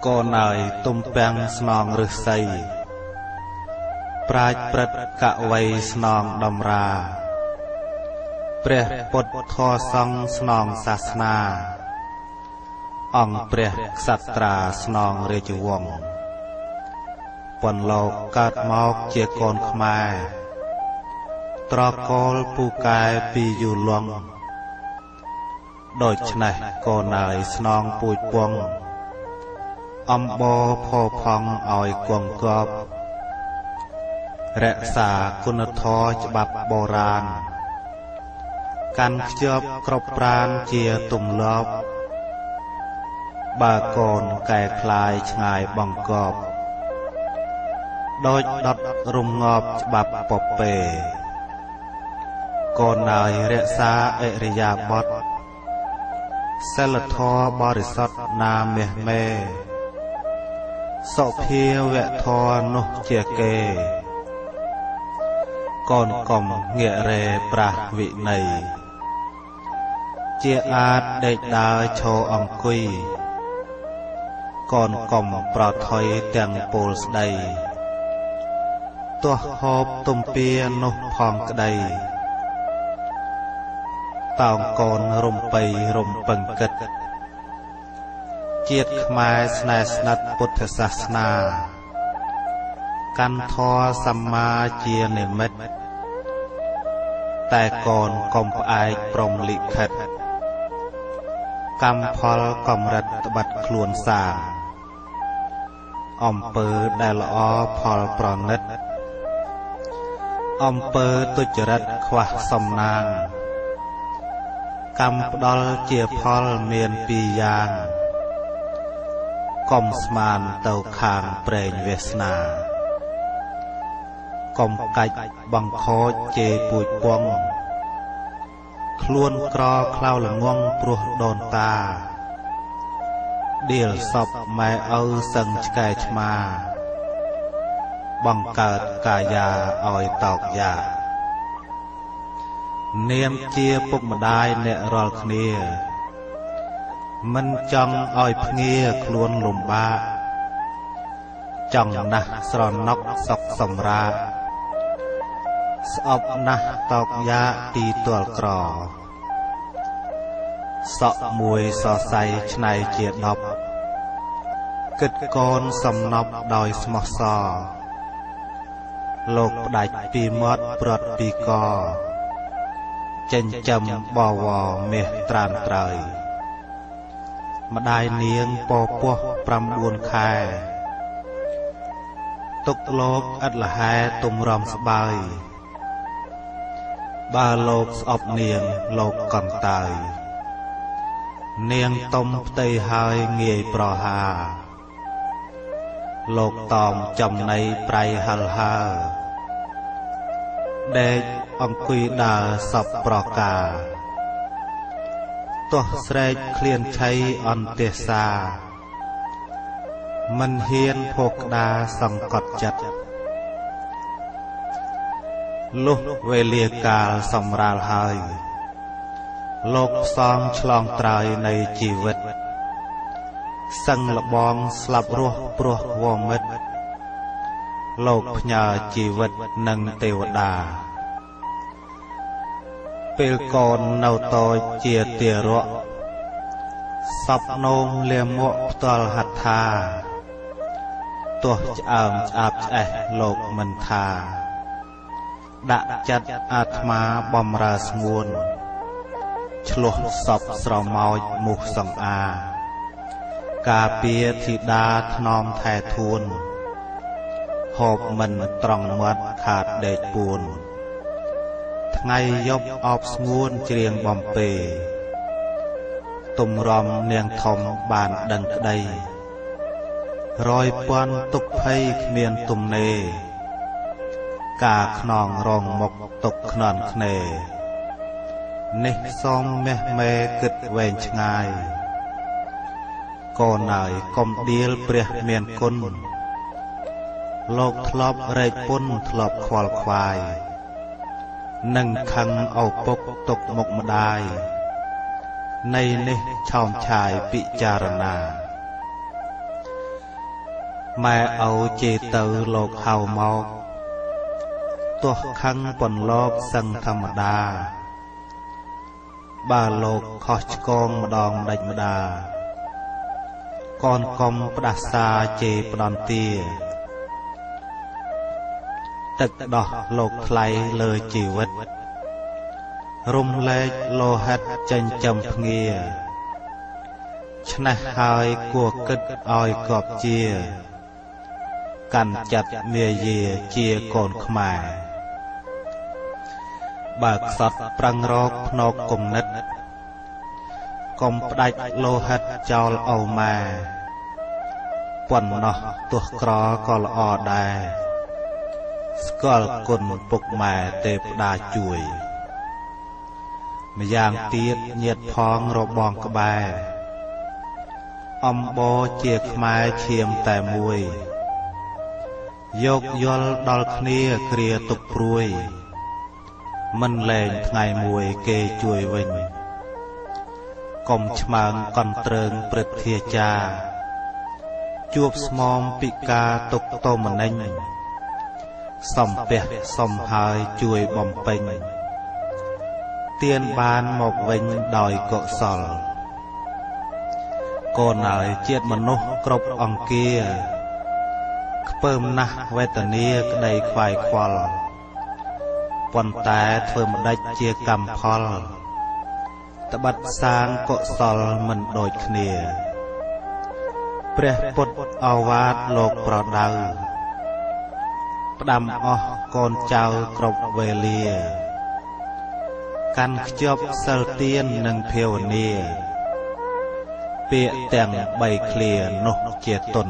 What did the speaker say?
កូនអើយទុំពាំងស្នងឫស្សីប្រាជ្ញព្រឹត្តកវ័យស្នងដំរាព្រះពុទ្ធធម៌សង្ឃស្នងសាសនាអង្គព្រះក្សត្រាស្នងរាជវង្សពន្លកកើតមកជាកូនខ្មែរត្រកូលពូកែពីយូលងដូច្នេះកូនអើយស្នងពូជពងអំបោផោផង់ឲ្យគង់កប់រក្សាគុណធម៌ច្បាប់បុរាណកាន់ខ្ជាប់គ្រប់ប្រានជាទម្លាប់បើកូនកែคลายឆ្ងាយបង្កប់ដូចដុតរំងាប់ច្បាប់ពពេកូនអើយរក្សាអរិយាបថសិលធម៌បរិសុទ្ធណាមាសមេសុភាវធម៌នោះជាគេកូនកុំងាករេប្រាស់វិន័យជាអាចដេកដើរឈរអង្គុយកូនកុំប្រថុយទាំងពោលស្ដីទោះហូបទំពានោះផងក្ដីតោងកូនរំបីរំពឹងគិតជាតិខ្មែរស្នេហ៍ស្និទ្ធពុទ្ធសាសនាកាន់ធម៌សម្មាជានិមិត្តតែកូនកុំផ្អែកព្រំលិខិតកម្មផលកំរិតត្បិតខ្លួនសាងអំពើដែលល្អផលប្រណិតអំពើទុច្ចរិតខ្វះសំណាងកម្មផ្ដល់ជាផលមានពីរយ៉ាងកុំស្មានទៅខាងប្រេងវាសនាកុំកាច់បង្ខូចជេរពូជពងខ្លួនក្រខ្លៅល្ងងព្រោះដូនតាដៀលសពម៉ែឪសឹងឆ្កែឆ្មាបង្កើតកាយាឲ្យតោកយ៉ានាមជាពុកម្ដាយអ្នករាល់គ្នាមិនចង់ឲ្យភ្ងាខ្លួនលំបាកចង់ណាស់ស្រណុកសុខសម្រាប់ស្អប់ណាស់តោកយ៉ាទីទាល់ក្រសក់មួយសរសៃឆ្នៃជា10គិតកូនសំណប់ដោយស្មោះសរលោកផ្ដាច់ពីមាត់ព្រាត់ពីកចិញ្ចឹមបវរមាសត្រានត្រើយម្ដាយនាងពពោះ9ខែទុកលោកឥតលហែទុំរំស្បើយបើលោកស្អប់នាងលោកកន្តើយនាងតុំផ្ទៃហើយងាយប្រហាលោកតอมចំណៃប្រៃហលហើដេកអង្គុយដើរសពប្រកាទោះស្រែកឃ្លានឆៃអន្ទះសាមិនហ៊ានភោគក្តាសង្កត់ចិត្តលុះវេលាកាលសម្រាលហើយលោកផ្សងឆ្លងត្រើយនៃជីវិតសឹងលបងស្លាប់រស់ព្រោះវមិត្តលោកផ្ញើជីវិតនឹងទេវតាពេលកូននៅតូចជាទារកសពនោមលាមកផ្ទាល់ហត្ថាទោះឆ្អើមឆ្អាបឆ្អេះលោកមិនថាដាក់ចិត្តអាត្មាបំរើស្ងួនឆ្លោះសពស្រមោចមុខសង្អាការពារធីតាថ្នមថែធួនហូបមិនត្រង់មាត់ខាតដេកពួនថ្ងៃយប់អបស្ងួនច្រៀងបំពេទុំរំនាងធំបានដឹងក្តី100ពាន់ទុកភ័យគ្មានទំនេរការខ្នងរងមុខទុកខ្នន់ខ្នេរនេះសូមមេះមេគិតវែងឆ្ងាយកូនអើយកុំដៀលព្រះមានគុណលោកធ្លាប់រែកពុនធ្លាប់ខ្វល់ខ្វាយនឹងខឹងឪពុកទុកមុខម្ដាយនៃនេះឆោមឆាយពិចារណា ក ម៉ែឪជេរទៅលោកហៅមកទោះខឹងពន្លកសឹងធម្មតាបើលោកខុសឆ្គងម្ដងដាច់ម្ដាកូនកុំផ្ដាសាជេរផ្ដន់ទាទឹកដោះលោកថ្លៃលើជីវិតរំលែកលោហិតចិញ្ចឹមភ្ងាឆ្នេះហើយគួរគិតឲ្យកប់ជាកាន់ចាត់មាយាជាកូនខ្មែរបើខ្សត់ប្រឹងរកភ្នែកគំនិតកុំផ្ដាច់លោហិតចោលអូម៉ែប៉ុណ្ណោះទោះក្រក៏ល្អដែរស្គាល់គុណពុកម៉ែទេពតាជួយម្យ៉ាងទៀតញាតផងរបងក្បែរអំបោជាខ្មែរឈាមតែមួយយកយល់ដល់គ្នាគ្រាទុកព្រួយមិនលែងថ្ងៃមួយគេជួយវិញកុំឆ្មើងកន្ទ្រើងព្រឹទ្ធាចារជួបស្មមពិការទុកតមនិញសំពះសំហើយជួយបំពេញទានបានមកវិញដោយកុសលកូនហើយជាតិមនុស្សគ្រប់អង្គាខ្ពើមណាស់វេទនាក្តីខ្វាយខ្វល់ប៉ុន្តែធ្វើម្ដេចជាកម្មផលត្បិតសាងកុសលមិនដូចគ្នាព្រះពុទ្ធឱវាទលោកប្រដៅផ្ដាំអស់កូនចៅគ្រប់វេលាកាន់ខ្ជាប់សិលទាននិងភាវនាពាក្យទាំង3ឃ្លានោះជាទុន